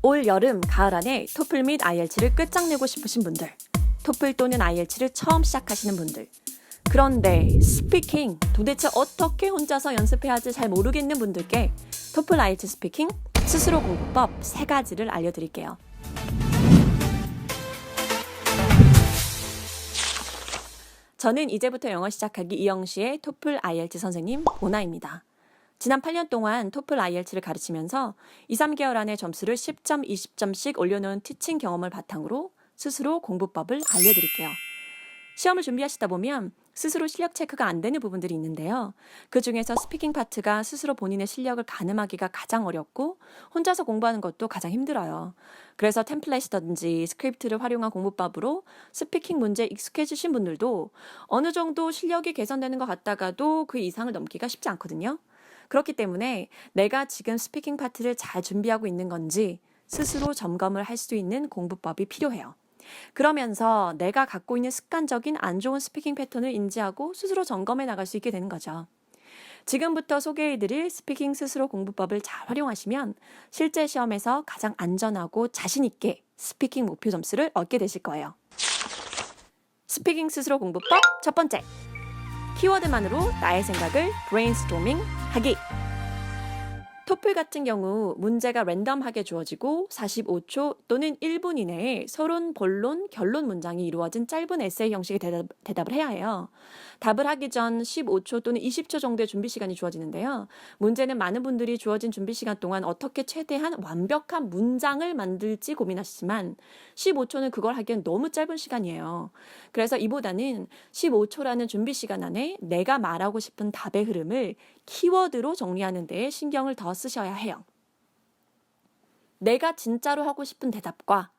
올 여름, 가을 안에 토플 및 IELTS를 끝장내고 싶으신 분들, 토플 또는 IELTS를 처음 시작하시는 분들, 그런데 스피킹 도대체 어떻게 혼자서 연습해야 할지 잘 모르겠는 분들께 토플 IELTS 스피킹 스스로 공부법 3가지를 알려드릴게요. 저는 이제부터 영어 시작하기 이영시의 토플 IELTS 선생님 보나입니다. 지난 8년 동안 토플 IELTS를 가르치면서 2, 3개월 안에 점수를 10점, 20점씩 올려놓은 티칭 경험을 바탕으로 스스로 공부법을 알려드릴게요. 시험을 준비하시다 보면 스스로 실력 체크가 안 되는 부분들이 있는데요. 그 중에서 스피킹 파트가 스스로 본인의 실력을 가늠하기가 가장 어렵고 혼자서 공부하는 것도 가장 힘들어요. 그래서 템플릿이든지 스크립트를 활용한 공부법으로 스피킹 문제에 익숙해지신 분들도 어느 정도 실력이 개선되는 것 같다가도 그 이상을 넘기가 쉽지 않거든요. 그렇기 때문에 내가 지금 스피킹 파트를 잘 준비하고 있는 건지 스스로 점검을 할 수 있는 공부법이 필요해요. 그러면서 내가 갖고 있는 습관적인 안 좋은 스피킹 패턴을 인지하고 스스로 점검해 나갈 수 있게 되는 거죠. 지금부터 소개해드릴 스피킹 스스로 공부법을 잘 활용하시면 실제 시험에서 가장 안전하고 자신 있게 스피킹 목표 점수를 얻게 되실 거예요. 스피킹 스스로 공부법 첫 번째, 키워드만으로 나의 생각을 브레인스토밍 하기. 토플 같은 경우 문제가 랜덤하게 주어지고 45초 또는 1분 이내에 서론, 본론, 결론 문장이 이루어진 짧은 에세이 형식의 대답을 해야 해요. 답을 하기 전 15초 또는 20초 정도의 준비 시간이 주어지는데요. 문제는 많은 분들이 주어진 준비 시간 동안 어떻게 최대한 완벽한 문장을 만들지 고민하시지만 15초는 그걸 하기엔 너무 짧은 시간이에요. 그래서 이보다는 15초라는 준비 시간 안에 내가 말하고 싶은 답의 흐름을 키워드로 정리하는 데에 신경을 더 쓰셔야 해요. 내가 진짜로 하고 싶은 대답과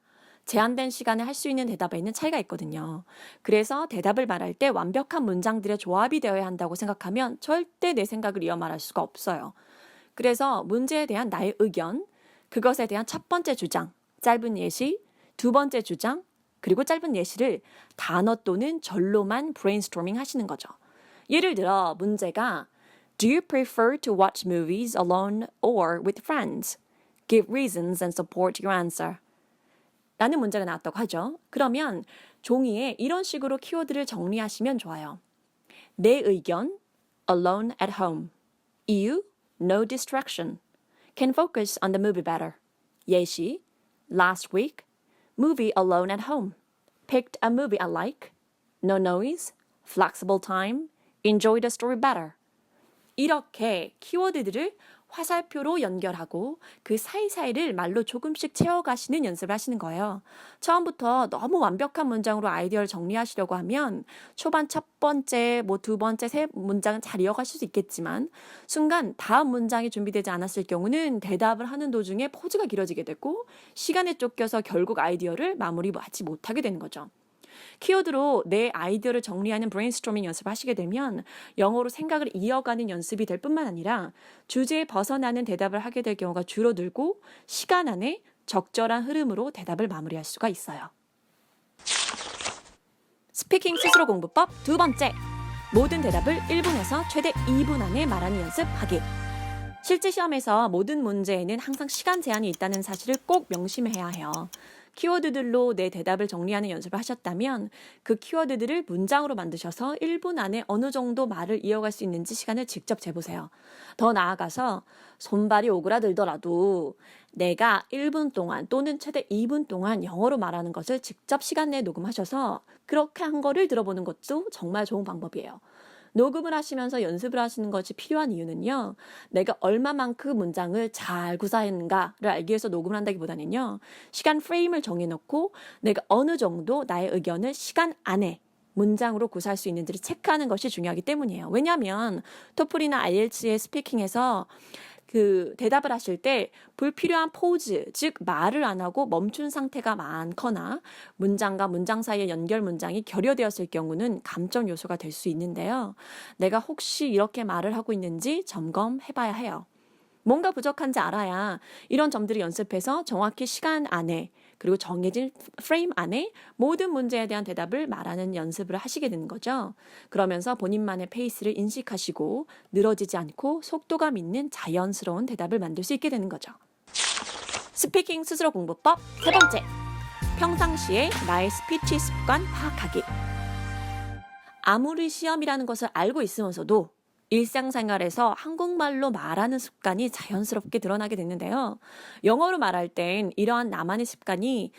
제한된 시간에 할 수 있는 대답에는 차이가 있거든요. 그래서 대답을 말할 때 완벽한 문장들의 조합이 되어야 한다고 생각하면 절대 내 생각을 이어 말할 수가 없어요. 그래서 문제에 대한 나의 의견, 그것에 대한 첫 번째 주장, 짧은 예시, 두 번째 주장, 그리고 짧은 예시를 단어 또는 절로만 브레인스토밍 하시는 거죠. 예를 들어 문제가 Do you prefer to watch movies alone or with friends? Give reasons and support your answer. 라는 문제가 나왔다고 하죠. 그러면 종이에 이런 식으로 키워드를 정리하시면 좋아요. 내 의견, alone at home. 이유, no distraction. Can focus on the movie better. 예시, last week, movie alone at home. Picked a movie I like. No noise, flexible time, enjoy the story better. 이렇게 키워드들을 화살표로 연결하고 그 사이사이를 말로 조금씩 채워가시는 연습을 하시는 거예요. 처음부터 너무 완벽한 문장으로 아이디어를 정리하시려고 하면 초반 첫 번째, 두 번째, 세 문장은 잘 이어가실 수 있겠지만 순간 다음 문장이 준비되지 않았을 경우는 대답을 하는 도중에 포즈가 길어지게 되고 시간에 쫓겨서 결국 아이디어를 마무리하지 못하게 되는 거죠. 키워드로 내 아이디어를 정리하는 브레인스토밍 연습을 하시게 되면 영어로 생각을 이어가는 연습이 될 뿐만 아니라 주제에 벗어나는 대답을 하게 될 경우가 줄어들고 시간 안에 적절한 흐름으로 대답을 마무리할 수가 있어요. 스피킹 스스로 공부법 두 번째, 모든 대답을 1분에서 최대 2분 안에 말하는 연습하기. 실제 시험에서 모든 문제에는 항상 시간 제한이 있다는 사실을 꼭 명심해야 해요. 키워드들로 내 대답을 정리하는 연습을 하셨다면 그 키워드들을 문장으로 만드셔서 1분 안에 어느 정도 말을 이어갈 수 있는지 시간을 직접 재보세요. 더 나아가서 손발이 오그라들더라도 내가 1분 동안 또는 최대 2분 동안 영어로 말하는 것을 직접 시간 내에 녹음하셔서 그렇게 한 거를 들어보는 것도 정말 좋은 방법이에요. 녹음을 하시면서 연습을 하시는 것이 필요한 이유는요. 내가 얼마만큼 문장을 잘 구사했는가를 알기 위해서 녹음을 한다기보다는요. 시간 프레임을 정해놓고 내가 어느 정도 나의 의견을 시간 안에 문장으로 구사할 수 있는지를 체크하는 것이 중요하기 때문이에요. 왜냐하면 토플이나 IELTS의 스피킹에서 그 대답을 하실 때 불필요한 포즈, 즉 말을 안 하고 멈춘 상태가 많거나 문장과 문장 사이의 연결 문장이 결여되었을 경우는 감점 요소가 될 수 있는데요. 내가 혹시 이렇게 말을 하고 있는지 점검해 봐야 해요. 뭔가 부족한지 알아야 이런 점들을 연습해서 정확히 시간 안에 그리고 정해진 프레임 안에 모든 문제에 대한 대답을 말하는 연습을 하시게 되는 거죠. 그러면서 본인만의 페이스를 인식하시고 늘어지지 않고 속도감 있는 자연스러운 대답을 만들 수 있게 되는 거죠. 스피킹 스스로 공부법 세 번째, 평상시에 나의 스피치 습관 파악하기. 아무리 시험이라는 것을 알고 있으면서도 일상생활에서 한국말로 말하는 습관이 자연스럽게 드러나게 됐는데요. 영어로 말할 땐 이러한 나만의 습관이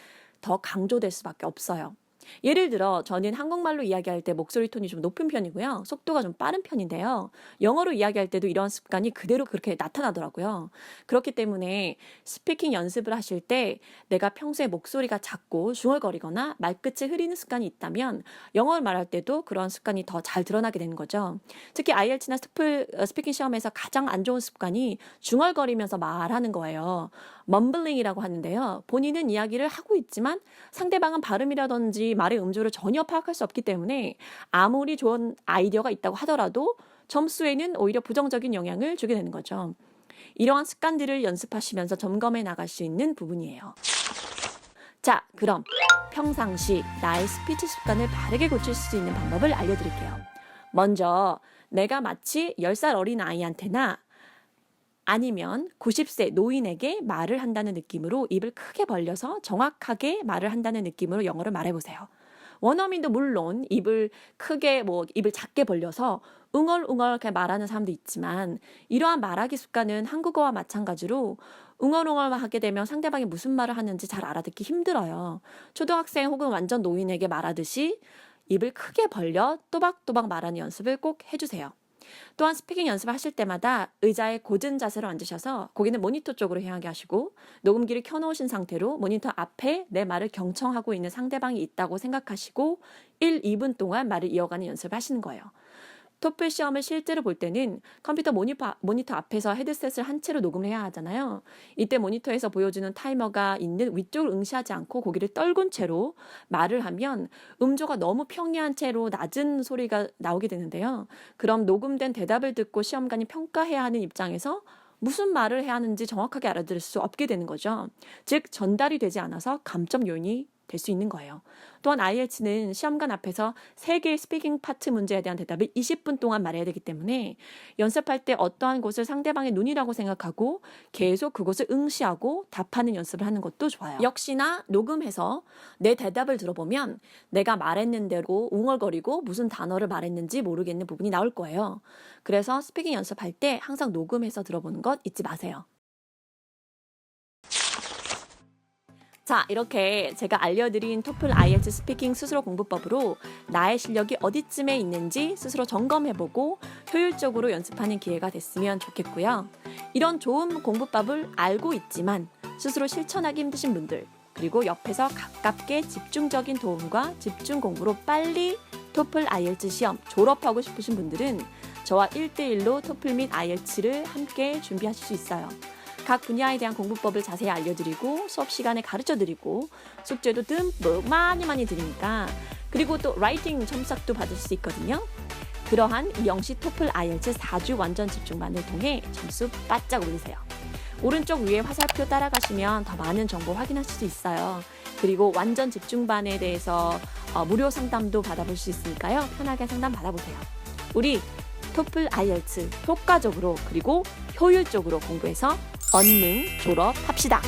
더 강조될 수밖에 없어요. 예를 들어 저는 한국말로 이야기할 때 목소리 톤이 좀 높은 편이고요. 속도가 좀 빠른 편인데요. 영어로 이야기할 때도 이런 습관이 그대로 그렇게 나타나더라고요. 그렇기 때문에 스피킹 연습을 하실 때 내가 평소에 목소리가 작고 중얼거리거나 말끝이 흐리는 습관이 있다면 영어를 말할 때도 그런 습관이 더 잘 드러나게 되는 거죠. 특히 IELTS나 토플 스피킹 시험에서 가장 안 좋은 습관이 중얼거리면서 말하는 거예요. 먼블링이라고 하는데요. 본인은 이야기를 하고 있지만 상대방은 발음이라든지 말의 음조를 전혀 파악할 수 없기 때문에 아무리 좋은 아이디어가 있다고 하더라도 점수에는 오히려 부정적인 영향을 주게 되는 거죠. 이러한 습관들을 연습하시면서 점검해 나갈 수 있는 부분이에요. 자, 그럼 평상시 나의 스피치 습관을 바르게 고칠 수 있는 방법을 알려드릴게요. 먼저 내가 마치 10살 어린 아이한테나 아니면 90세 노인에게 말을 한다는 느낌으로 입을 크게 벌려서 정확하게 말을 한다는 느낌으로 영어를 말해보세요. 원어민도 물론 입을 크게 입을 작게 벌려서 웅얼웅얼 이렇게 말하는 사람도 있지만 이러한 말하기 습관은 한국어와 마찬가지로 웅얼웅얼만 하게 되면 상대방이 무슨 말을 하는지 잘 알아듣기 힘들어요. 초등학생 혹은 완전 노인에게 말하듯이 입을 크게 벌려 또박또박 말하는 연습을 꼭 해주세요. 또한 스피킹 연습하실 때마다 의자에 고든 자세로 앉으셔서 고개는 모니터 쪽으로 향하게 하시고 녹음기를 켜놓으신 상태로 모니터 앞에 내 말을 경청하고 있는 상대방이 있다고 생각하시고 1, 2분 동안 말을 이어가는 연습을 하시는 거예요. 토플 시험을 실제로 볼 때는 컴퓨터 모니터 앞에서 헤드셋을 한 채로 녹음을 해야 하잖아요. 이때 모니터에서 보여주는 타이머가 있는 위쪽을 응시하지 않고 고개를 떨군 채로 말을 하면 음조가 너무 평이한 채로 낮은 소리가 나오게 되는데요. 그럼 녹음된 대답을 듣고 시험관이 평가해야 하는 입장에서 무슨 말을 해야 하는지 정확하게 알아들을 수 없게 되는 거죠. 즉 전달이 되지 않아서 감점 요인이 될 수 있는 거예요. 또한 IELTS는 시험관 앞에서 3개의 스피킹 파트 문제에 대한 대답을 20분 동안 말해야 되기 때문에 연습할 때 어떠한 곳을 상대방의 눈이라고 생각하고 계속 그곳을 응시하고 답하는 연습을 하는 것도 좋아요. 역시나 녹음해서 내 대답을 들어보면 내가 말했는 대로 웅얼거리고 무슨 단어를 말했는지 모르겠는 부분이 나올 거예요. 그래서 스피킹 연습할 때 항상 녹음해서 들어보는 것 잊지 마세요. 자, 이렇게 제가 알려드린 토플 IELTS 스피킹 스스로 공부법으로 나의 실력이 어디쯤에 있는지 스스로 점검해보고 효율적으로 연습하는 기회가 됐으면 좋겠고요. 이런 좋은 공부법을 알고 있지만 스스로 실천하기 힘드신 분들, 그리고 옆에서 가깝게 집중적인 도움과 집중 공부로 빨리 토플 IELTS 시험 졸업하고 싶으신 분들은 저와 1대1로 토플 및 IELTS를 함께 준비하실 수 있어요. 각 분야에 대한 공부법을 자세히 알려드리고 수업 시간에 가르쳐드리고 숙제도 듬뿍 많이 드리니까, 그리고 또 라이팅 첨삭도 받을 수 있거든요. 그러한 이영시 토플 IELTS 4주 완전 집중반을 통해 점수 바짝 올리세요. 오른쪽 위에 화살표 따라가시면 더 많은 정보 확인하실 수 있어요. 그리고 완전 집중반에 대해서 무료 상담도 받아볼 수 있으니까요. 편하게 상담 받아보세요. 우리 토플 IELTS 효과적으로 그리고 효율적으로 공부해서 언능 졸업합시다.